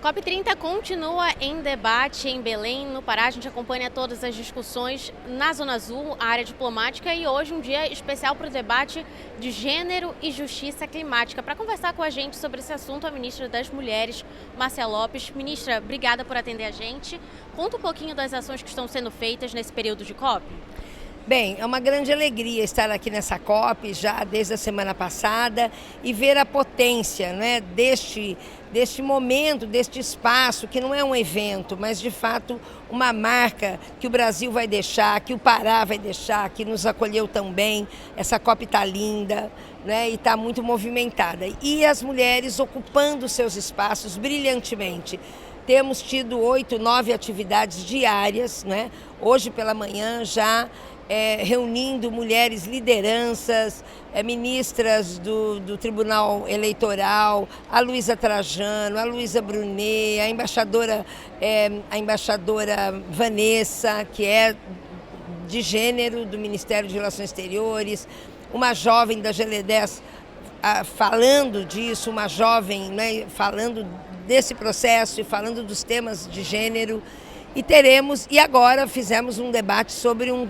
COP30 continua em debate em Belém, no Pará. A gente acompanha todas as discussões na Zona Azul, a área diplomática, e hoje um dia especial para o debate de gênero e justiça climática. Para conversar com a gente sobre esse assunto, a ministra das Mulheres, Marcia Lopes. Ministra, obrigada por atender a gente. Conta um pouquinho das ações que estão sendo feitas nesse período de COP. Bem, é uma grande alegria estar aqui nessa COP já desde a semana passada e ver a potência, né, deste momento, deste espaço, que não é um evento, mas de fato uma marca que o Brasil vai deixar, que o Pará vai deixar, que nos acolheu tão bem. Essa COP está linda, né, e está muito movimentada. E as mulheres ocupando seus espaços brilhantemente. Temos tido 8, 9 atividades diárias, né? Hoje pela manhã já reunindo mulheres lideranças, ministras do Tribunal Eleitoral, a Luísa Trajano, a Luísa Brunet, a embaixadora Vanessa, que é de gênero do Ministério de Relações Exteriores, uma jovem da GLE10 falando disso, uma jovem, né, falando desse processo e falando dos temas de gênero. E agora fizemos um debate sobre um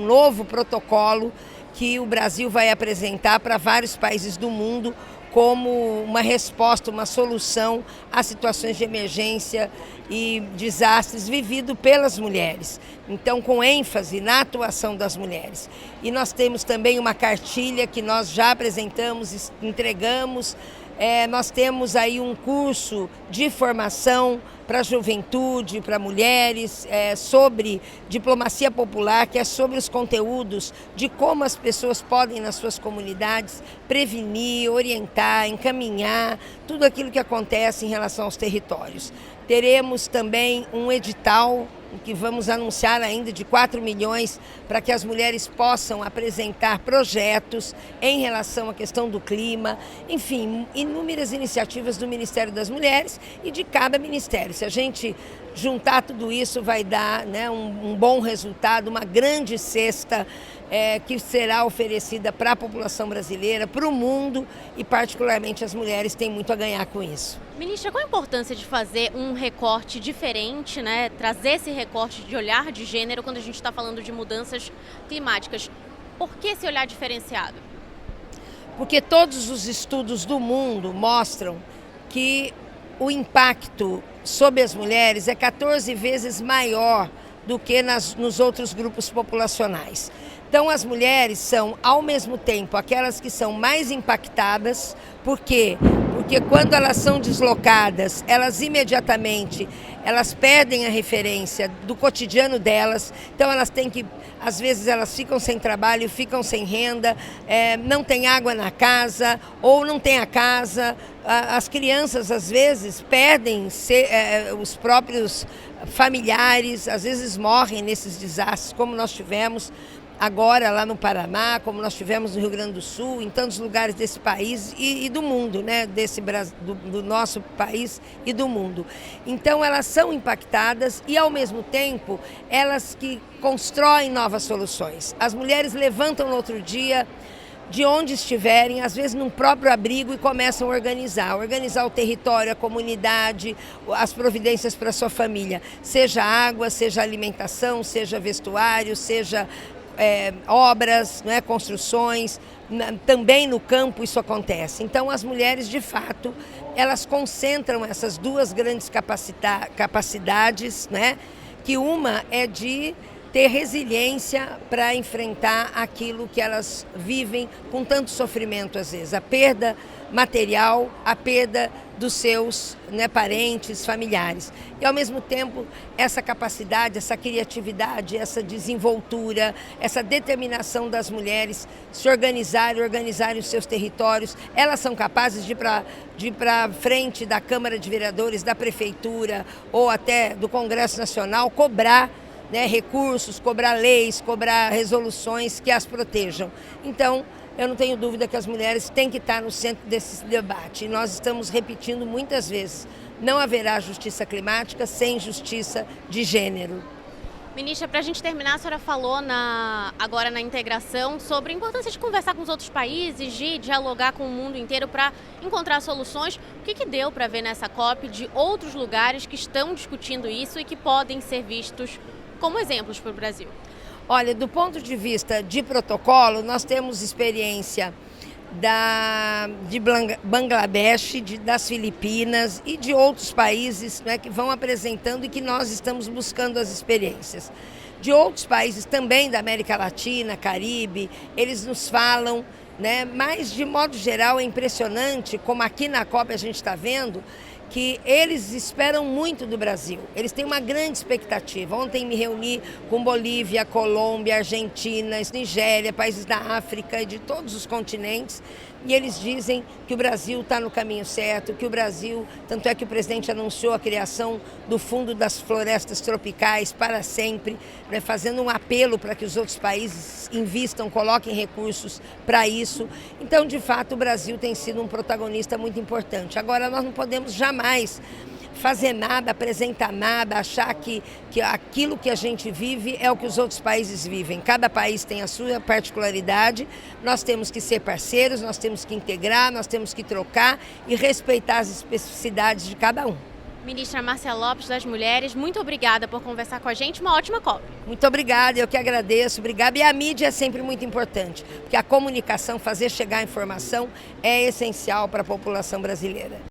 novo protocolo que o Brasil vai apresentar para vários países do mundo como uma resposta, uma solução às situações de emergência e desastres vividos pelas mulheres. Então, com ênfase na atuação das mulheres. E nós temos também uma cartilha que nós já apresentamos, entregamos. Nós temos aí um curso de formação para a juventude, para mulheres, sobre diplomacia popular, que é sobre os conteúdos de como as pessoas podem, nas suas comunidades, prevenir, orientar, encaminhar tudo aquilo que acontece em relação aos territórios. Teremos também um edital que vamos anunciar ainda de 4 milhões para que as mulheres possam apresentar projetos em relação à questão do clima, enfim, inúmeras iniciativas do Ministério das Mulheres e de cada ministério. Se a gente juntar tudo isso, vai dar, né, um bom resultado, uma grande cesta que será oferecida para a população brasileira, para o mundo, e particularmente as mulheres têm muito a ganhar com isso. Ministra, qual a importância de fazer um recorte diferente, né? Trazer esse recorte de olhar de gênero quando a gente está falando de mudanças climáticas? Por que esse olhar diferenciado? Porque todos os estudos do mundo mostram que o impacto sobre as mulheres é 14 vezes maior do que nos outros grupos populacionais. Então, as mulheres são, ao mesmo tempo, aquelas que são mais impactadas. Por quê? Porque quando elas são deslocadas, elas imediatamente perdem a referência do cotidiano delas. Então, elas têm que, às vezes, elas ficam sem trabalho, ficam sem renda, não tem água na casa ou não tem a casa. As crianças, às vezes, perdem os próprios familiares, às vezes morrem nesses desastres, como nós tivemos agora lá no Paraná, como nós tivemos no Rio Grande do Sul, em tantos lugares desse país e do mundo, né? Do nosso país e do mundo. Então, elas são impactadas e, ao mesmo tempo, elas que constroem novas soluções. As mulheres levantam no outro dia, de onde estiverem, às vezes num próprio abrigo, e começam a organizar o território, a comunidade, as providências para a sua família, seja água, seja alimentação, seja vestuário, seja obras, né, construções, também no campo isso acontece. Então, as mulheres, de fato, elas concentram essas duas grandes capacidades, né, que uma é de ter resiliência para enfrentar aquilo que elas vivem com tanto sofrimento, às vezes, a perda material, a perda dos seus, né, parentes, familiares. E, ao mesmo tempo, essa capacidade, essa criatividade, essa desenvoltura, essa determinação das mulheres se organizarem os seus territórios. Elas são capazes de ir para frente da Câmara de Vereadores, da Prefeitura ou até do Congresso Nacional, cobrar, né, recursos, cobrar leis, cobrar resoluções que as protejam. Então, eu não tenho dúvida que as mulheres têm que estar no centro desse debate. E nós estamos repetindo muitas vezes, não haverá justiça climática sem justiça de gênero. Ministra, para a gente terminar, a senhora falou agora na integração sobre a importância de conversar com os outros países, de dialogar com o mundo inteiro para encontrar soluções. O que deu para ver nessa COP de outros lugares que estão discutindo isso e que podem ser vistos como exemplos para o Brasil? Olha, do ponto de vista de protocolo, nós temos experiência de Bangladesh, das Filipinas e de outros países, né, que vão apresentando e que nós estamos buscando as experiências. De outros países também da América Latina, Caribe, eles nos falam, né, mas de modo geral é impressionante como aqui na COP a gente está vendo que eles esperam muito do Brasil, eles têm uma grande expectativa. Ontem me reuni com Bolívia, Colômbia, Argentina, Nigéria, países da África e de todos os continentes, e eles dizem que o Brasil está no caminho certo, que o Brasil, tanto é que o presidente anunciou a criação do Fundo das Florestas Tropicais para sempre, né, fazendo um apelo para que os outros países invistam, coloquem recursos para isso. Então, de fato, o Brasil tem sido um protagonista muito importante. Agora, nós não podemos jamais fazer nada, apresentar nada, achar que aquilo que a gente vive é o que os outros países vivem. Cada país tem a sua particularidade, nós temos que ser parceiros, nós temos que integrar, nós temos que trocar e respeitar as especificidades de cada um. Ministra Márcia Lopes, das Mulheres, muito obrigada por conversar com a gente, uma ótima COP. Muito obrigada, eu que agradeço, obrigada. E a mídia é sempre muito importante, porque a comunicação, fazer chegar a informação é essencial para a população brasileira.